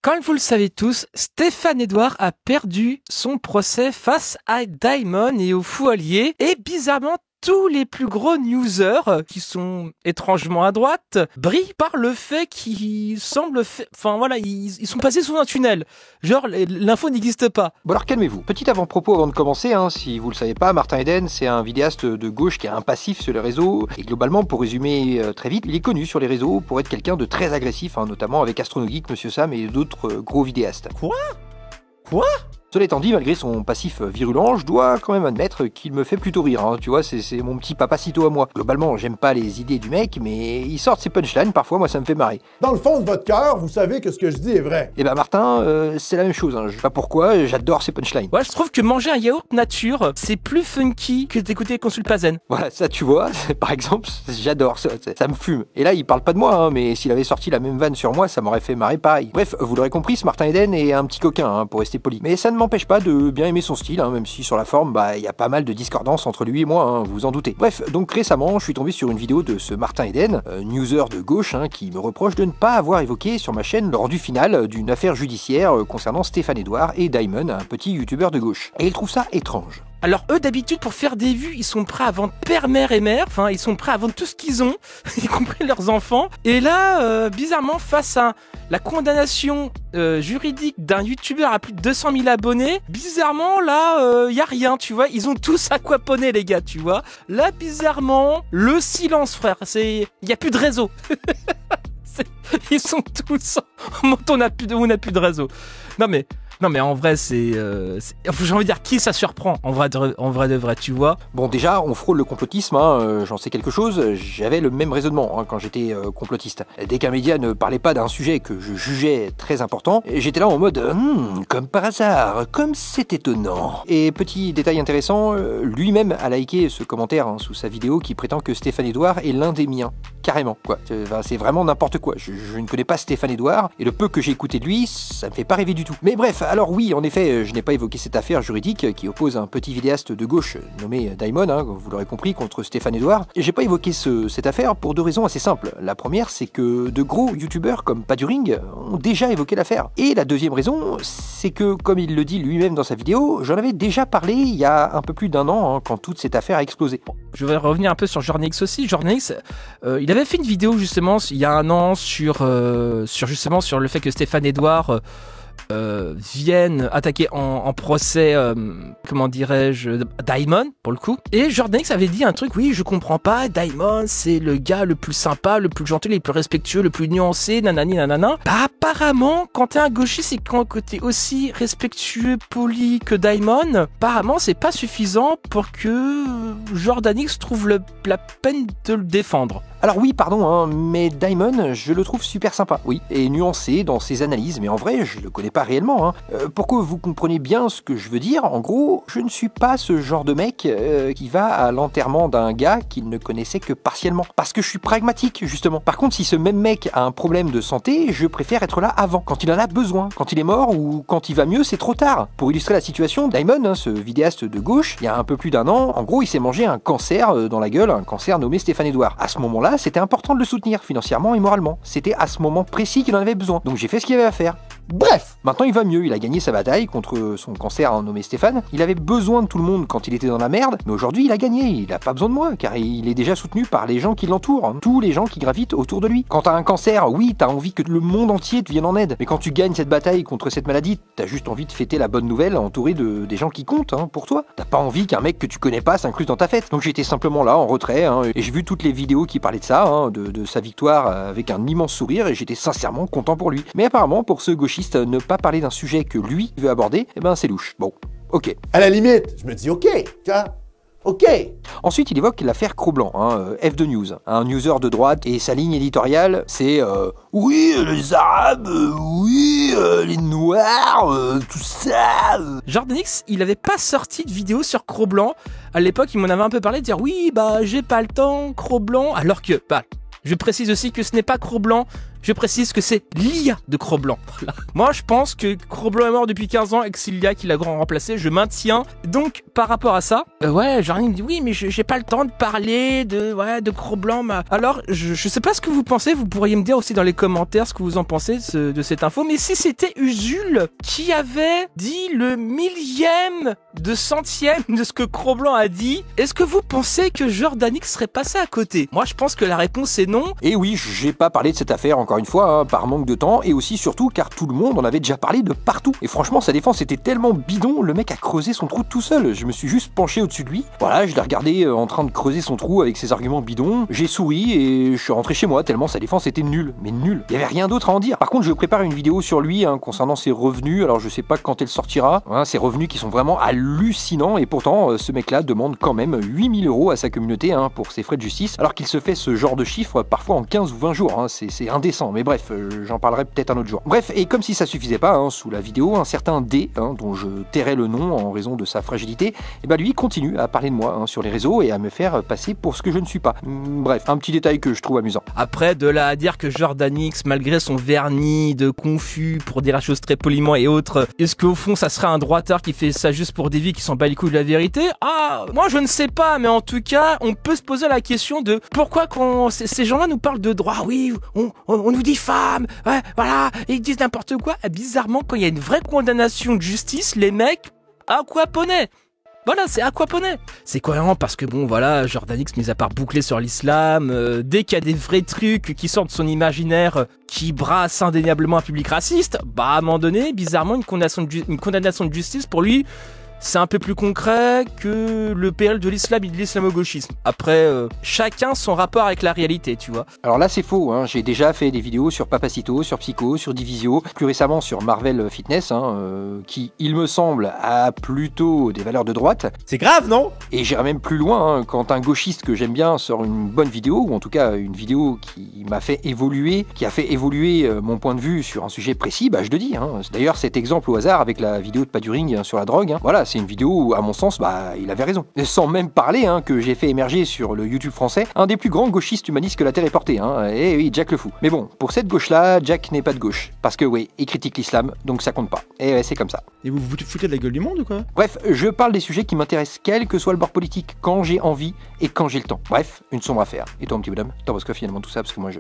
Comme vous le savez tous, Stéphane Edouard a perdu son procès face à Daimon et aux Fous Alliés. Et bizarrement, tous les plus gros newsers, qui sont étrangement à droite, brillent par le fait qu'ils semblent... Enfin voilà, ils sont passés sous un tunnel. Genre, l'info n'existe pas. Bon alors calmez-vous. Petit avant-propos avant de commencer, si vous le savez pas, Martin Eden, c'est un vidéaste de gauche qui a un passif sur les réseaux. Et globalement, pour résumer très vite, il est connu sur les réseaux pour être quelqu'un de très agressif, notamment avec Astronogeek, Monsieur Sam et d'autres gros vidéastes. Quoi? Cela étant dit, malgré son passif virulent, je dois quand même admettre qu'il me fait plutôt rire. Tu vois, c'est mon petit papacito à moi. Globalement, j'aime pas les idées du mec, mais il sort ses punchlines, parfois moi ça me fait marrer. Dans le fond de votre cœur, vous savez que ce que je dis est vrai. Et ben Martin, c'est la même chose. Je sais pas pourquoi, j'adore ses punchlines. Ouais, je trouve que manger un yaourt nature, c'est plus funky que d'écouter Consul Pazen. Voilà, ça tu vois, par exemple, j'adore ça me fume. Et là, il parle pas de moi, mais s'il avait sorti la même vanne sur moi, ça m'aurait fait marrer pareil. Bref, vous l'aurez compris, ce Martin Eden est un petit coquin, pour rester poli. Mais ça ne m'empêche pas de bien aimer son style, même si sur la forme, il y a pas mal de discordance entre lui et moi, vous vous en doutez. Bref, donc récemment, je suis tombé sur une vidéo de ce Martin Eden, newser de gauche, qui me reproche de ne pas avoir évoqué sur ma chaîne le rendu final d'une affaire judiciaire concernant Stéphane Edouard et Daimon, un petit youtubeur de gauche. Et il trouve ça étrange. Alors eux, d'habitude, pour faire des vues, ils sont prêts à vendre père, mère et mère. Enfin, ils sont prêts à vendre tout ce qu'ils ont, y compris leurs enfants. Et là, bizarrement, face à la condamnation juridique d'un youtubeur à plus de 200 000 abonnés, bizarrement, là, y a rien, tu vois. Ils ont tous aquaponé, les gars, tu vois. Là, bizarrement, le silence, frère. Y a plus de réseau. Ils sont tous en mode on n'a plus de réseau. Non mais en vrai j'ai envie de dire qui ça surprend en vrai de vrai, tu vois. Bon déjà on frôle le complotisme, j'en sais quelque chose, j'avais le même raisonnement quand j'étais complotiste. Dès qu'un média ne parlait pas d'un sujet que je jugeais très important, j'étais là en mode comme par hasard, comme c'est étonnant. Et petit détail intéressant, lui-même a liké ce commentaire sous sa vidéo qui prétend que Stéphane Edouard est l'un des miens. Carrément quoi, c'est vraiment n'importe quoi. Je ne connais pas Stéphane Edouard et le peu que j'ai écouté de lui, ça me fait pas rêver du tout. Mais bref, alors oui, en effet, je n'ai pas évoqué cette affaire juridique qui oppose un petit vidéaste de gauche nommé Daimon, vous l'aurez compris, contre Stéphane Edouard. Et j'ai pas évoqué cette affaire pour deux raisons assez simples. La première, c'est que de gros youtubeurs comme Paduring ont déjà évoqué l'affaire. Et la deuxième raison, c'est que, comme il le dit lui-même dans sa vidéo, j'en avais déjà parlé il y a un peu plus d'un an, quand toute cette affaire a explosé. Je vais revenir un peu sur JourneyX aussi. JourneyX, il avait fait une vidéo justement il y a un an sur le fait que Stéphane Edouard viennent attaquer en procès, comment dirais-je, Daimon, pour le coup. Et JourneyX avait dit un truc, oui, je comprends pas, Daimon, c'est le gars le plus sympa, le plus gentil, le plus respectueux, le plus nuancé, nanani, nanana. Bah, apparemment, quand t'es un gauchiste et quand t'es aussi respectueux, poli que Daimon, apparemment, c'est pas suffisant pour que JourneyX trouve la peine de le défendre. Alors oui, pardon, mais Daimon, je le trouve super sympa, oui, et nuancé dans ses analyses, mais en vrai, je le connais pas réellement. Pour que vous compreniez bien ce que je veux dire, en gros, je ne suis pas ce genre de mec qui va à l'enterrement d'un gars qu'il ne connaissait que partiellement, parce que je suis pragmatique, justement. Par contre, si ce même mec a un problème de santé, je préfère être là avant, quand il en a besoin. Quand il est mort ou quand il va mieux, c'est trop tard. Pour illustrer la situation, Daimon, ce vidéaste de gauche, il y a un peu plus d'un an, en gros, il s'est mangé un cancer dans la gueule, un cancer nommé Stéphane Edouard. À ce moment-là, c'était important de le soutenir financièrement et moralement. C'était à ce moment précis qu'il en avait besoin. Donc j'ai fait ce qu'il avait à faire. Bref, maintenant il va mieux, il a gagné sa bataille contre son cancer nommé Stéphane. Il avait besoin de tout le monde quand il était dans la merde, mais aujourd'hui il a gagné, il n'a pas besoin de moi, car il est déjà soutenu par les gens qui l'entourent, tous les gens qui gravitent autour de lui. Quand t'as un cancer, oui, t'as envie que le monde entier te vienne en aide, mais quand tu gagnes cette bataille contre cette maladie, t'as juste envie de fêter la bonne nouvelle entouré des gens qui comptent pour toi. T'as pas envie qu'un mec que tu connais pas s'incluse dans ta fête. Donc j'étais simplement là, en retrait, et j'ai vu toutes les vidéos qui parlaient de ça, de sa victoire avec un immense sourire, et j'étais sincèrement content pour lui. Mais apparemment, pour ce gauchiste, ne pas parler d'un sujet que lui veut aborder, eh ben c'est louche. Bon, ok. À la limite, je me dis ok, ok. Ensuite, il évoque l'affaire Cro-Blanc, F2 News, un newser de droite, et sa ligne éditoriale, c'est oui, les Arabes, oui, les Noirs, tout ça. JourneyX, il avait pas sorti de vidéo sur Cro-Blanc. À l'époque, il m'en avait un peu parlé, de dire oui, bah j'ai pas le temps, Cro-Blanc, alors que, Je précise aussi que ce n'est pas Cro-Blanc, je précise que c'est l'IA de Cro-Blanc. Voilà. Moi, je pense que Cro-Blanc est mort depuis 15 ans et que c'est l'IA qui l'a remplacé, je maintiens. Donc, par rapport à ça, Jarny me dit, oui, mais j'ai pas le temps de parler de Cro-Blanc. Alors, je sais pas ce que vous pensez, vous pourriez me dire aussi dans les commentaires ce que vous en pensez de cette info, mais si c'était Usul qui avait dit le millième de centième de ce que Cro-Blanc a dit, est-ce que vous pensez que Jordanix serait passé à côté? Moi, je pense que la réponse est non. Et oui, j'ai pas parlé de cette affaire encore une fois, hein, par manque de temps, et aussi surtout car tout le monde en avait déjà parlé de partout. Et franchement, sa défense était tellement bidon, le mec a creusé son trou tout seul. Je me suis juste penché au-dessus de lui. Voilà, je l'ai regardé en train de creuser son trou avec ses arguments bidons. J'ai souri et je suis rentré chez moi tellement sa défense était nulle. Mais nulle. Il y avait rien d'autre à en dire. Par contre, je prépare une vidéo sur lui concernant ses revenus. Alors je sais pas quand elle sortira. Hein, ses revenus qui sont vraiment hallucinants. Et pourtant, ce mec-là demande quand même 8000 € à sa communauté pour ses frais de justice. Alors qu'il se fait ce genre de chiffres parfois en 15 ou 20 jours. Hein. C'est indécent. Mais bref, j'en parlerai peut-être un autre jour. Bref, et comme si ça suffisait pas, sous la vidéo, un certain D, dont je tairai le nom en raison de sa fragilité, et ben lui continue à parler de moi sur les réseaux et à me faire passer pour ce que je ne suis pas. Bref, un petit détail que je trouve amusant. Après, de là à dire que Jordanix, malgré son vernis de confus, pour dire la chose très poliment et autres, est-ce qu'au fond ça serait un droitard qui fait ça juste pour des vies qui s'en bat les couilles de la vérité? Ah, moi je ne sais pas, mais en tout cas, on peut se poser la question de pourquoi quand ces gens-là nous parlent de droit, oui, on nous dit femme, ouais, voilà, et ils disent n'importe quoi. Et bizarrement, quand il y a une vraie condamnation de justice, les mecs aquaponaient. Voilà, c'est aquaponé. C'est cohérent parce que bon, voilà, Jordanix, mis à part bouclé sur l'islam, dès qu'il y a des vrais trucs qui sortent de son imaginaire, qui brassent indéniablement un public raciste, bah à un moment donné, bizarrement, une condamnation de justice pour lui, c'est un peu plus concret que le PL de l'islam et de l'islamo-gauchisme. Après, chacun son rapport avec la réalité, tu vois. Alors là, c'est faux. J'ai déjà fait des vidéos sur Papacito, sur Psycho, sur Divisio, plus récemment sur Marvel Fitness, qui, il me semble, a plutôt des valeurs de droite. C'est grave, non? Et j'irai même plus loin, quand un gauchiste que j'aime bien sort une bonne vidéo, ou en tout cas une vidéo qui m'a fait évoluer, qui a fait évoluer mon point de vue sur un sujet précis, bah je le dis. D'ailleurs, cet exemple au hasard avec la vidéo de Paduring sur la drogue, voilà, c'est une vidéo où, à mon sens, bah, il avait raison. Sans même parler que j'ai fait émerger sur le YouTube français un des plus grands gauchistes humanistes que la Terre ait porté. Et oui, Jack le fou. Mais bon, pour cette gauche-là, Jack n'est pas de gauche. Parce que oui, il critique l'islam, donc ça compte pas. Et ouais, c'est comme ça. Et vous vous foutez de la gueule du monde ou quoi? Bref, je parle des sujets qui m'intéressent, quel que soit le bord politique, quand j'ai envie et quand j'ai le temps. Bref, une sombre affaire. Et toi, mon petit bonhomme, t'en penses quoi finalement tout ça? Parce que moi, je...